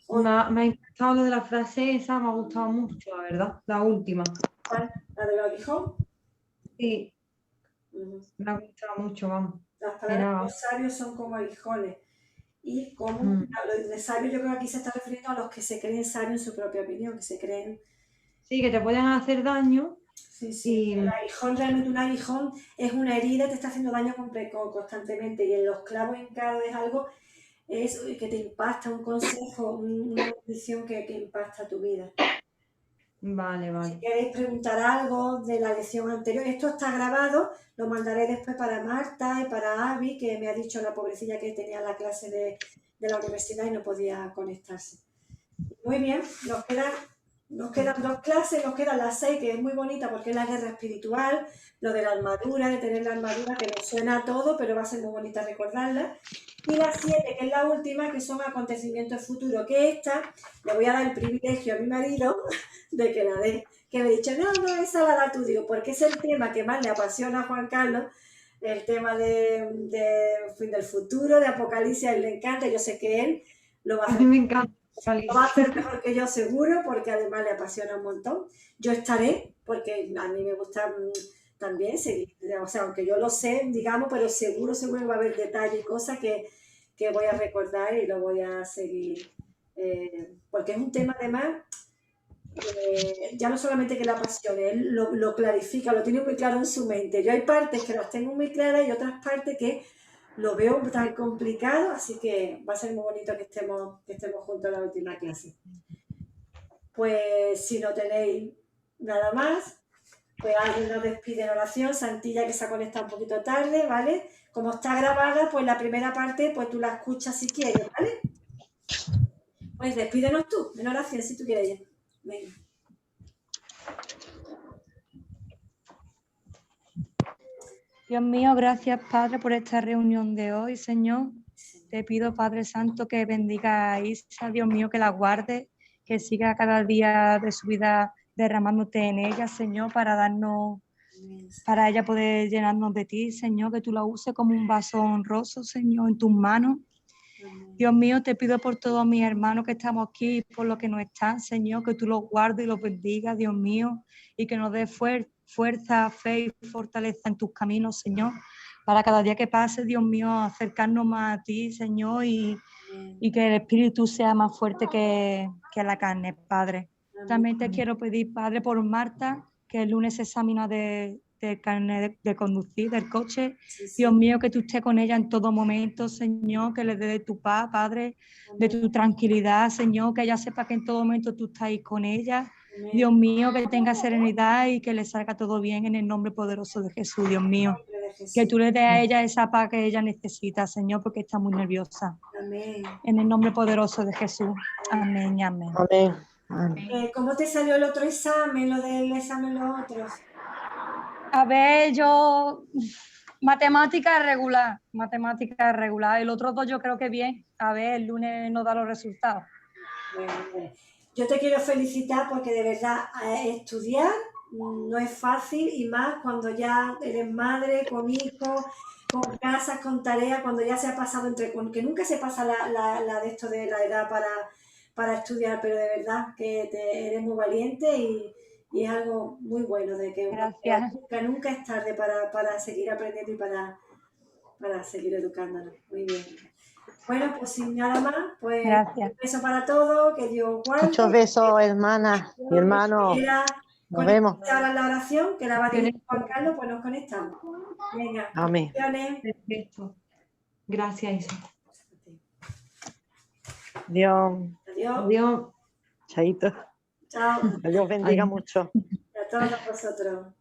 Me ha encantado lo de la frase esa, me ha gustado mucho, la verdad. La última. ¿Cuál? ¿La del aguijón? Sí. Me ha gustado mucho, vamos. Las palabras de los sabios son como aguijones. Y como los de sabios, yo creo que aquí se está refiriendo a los que se creen sabios en su propia opinión, que se creen. Sí, que te pueden hacer daño. Sí, sí. El aguijón, realmente un aguijón es una herida, te está haciendo daño constantemente. Y en los clavos hincados es algo que te impacta, un consejo, una bendición que impacta tu vida. Vale, vale. Si queréis preguntar algo de la lección anterior, esto está grabado, lo mandaré después para Marta y para Avi, que me ha dicho la pobrecilla que tenía la clase de la universidad y no podía conectarse. Muy bien, nos quedan 2 clases, nos quedan las 6, que es muy bonita porque es la guerra espiritual, lo de la armadura, de tener la armadura, que nos suena a todo, pero va a ser muy bonita recordarla. Y la 7, que es la última, que son acontecimientos futuros, que esta le voy a dar el privilegio a mi marido de que la dé, que me ha dicho, no, esa la da tú, digo, porque es el tema que más le apasiona a Juan Carlos, el tema del futuro, de Apocalipsis, a él le encanta, yo sé que él lo va a hacer. A mí me encanta. Lo va a hacer mejor que yo seguro, porque además le apasiona un montón. Yo estaré, porque a mí me gusta también seguir, o sea, aunque yo lo sé, digamos, pero seguro va a haber detalles y cosas que voy a recordar y lo voy a seguir, porque es un tema además, ya no solamente que le apasione, él lo clarifica, lo tiene muy claro en su mente. Yo hay partes que las tengo muy claras y otras partes que lo veo tan complicado, así que va a ser muy bonito que estemos juntos en la última clase. Pues si no tenéis nada más, pues alguien nos despide en oración. Santilla, que se ha conectado un poquito tarde, ¿vale? Como está grabada, pues la primera parte, pues tú la escuchas si quieres, ¿vale? Pues despídenos tú en oración si tú quieres. Venga. Dios mío, gracias, Padre, por esta reunión de hoy, Señor. Te pido, Padre Santo, que bendiga a Isa, Dios mío, que la guarde, que siga cada día de su vida derramándote en ella, Señor, para ella poder llenarnos de ti, Señor, que tú la uses como un vaso honroso, Señor, en tus manos. Dios mío, te pido por todos mis hermanos que estamos aquí y por los que no están, Señor, que tú los guardes y los bendigas, Dios mío, y que nos dé fuerza, fe y fortaleza en tus caminos, Señor, para cada día que pase, Dios mío, acercarnos más a ti, Señor, y que el Espíritu sea más fuerte que la carne, Padre. También te quiero pedir, Padre, por Marta, que el lunes se examina de carnet de conducir, del coche. Dios mío, que tú estés con ella en todo momento, Señor, que le dé de tu paz, Padre, de tu tranquilidad, Señor, que ella sepa que en todo momento tú estás ahí con ella. Dios mío, que tenga serenidad y que le salga todo bien en el nombre poderoso de Jesús, Dios mío. Que tú le des a ella esa paz que ella necesita, Señor, porque está muy nerviosa. Amén. En el nombre poderoso de Jesús. Amén y amén. Amén. Amén. ¿Cómo te salió el otro examen, lo del examen los otros? A ver, yo matemática regular, el otro 2 yo creo que bien. A ver, el lunes nos da los resultados. Bueno. Yo te quiero felicitar porque de verdad estudiar no es fácil, y más cuando ya eres madre, con hijos, con casas, con tareas, cuando ya se ha pasado que nunca se pasa la de esto de la edad para estudiar, pero de verdad que eres muy valiente y es algo muy bueno de que nunca es tarde para seguir aprendiendo y para seguir educándonos. Muy bien. Bueno, pues sin nada más, pues gracias. Un beso para todos, que Dios guarde. Muchos besos, hermanas y hermanos. Nos vemos. Ahora la oración, que la va a decir Juan Carlos, pues nos conectamos. Venga. Amén. Perfecto. Gracias, Isa. Dios. Adiós. Adiós. Chaito. Chao. Dios bendiga Ay. mucho. A todos vosotros.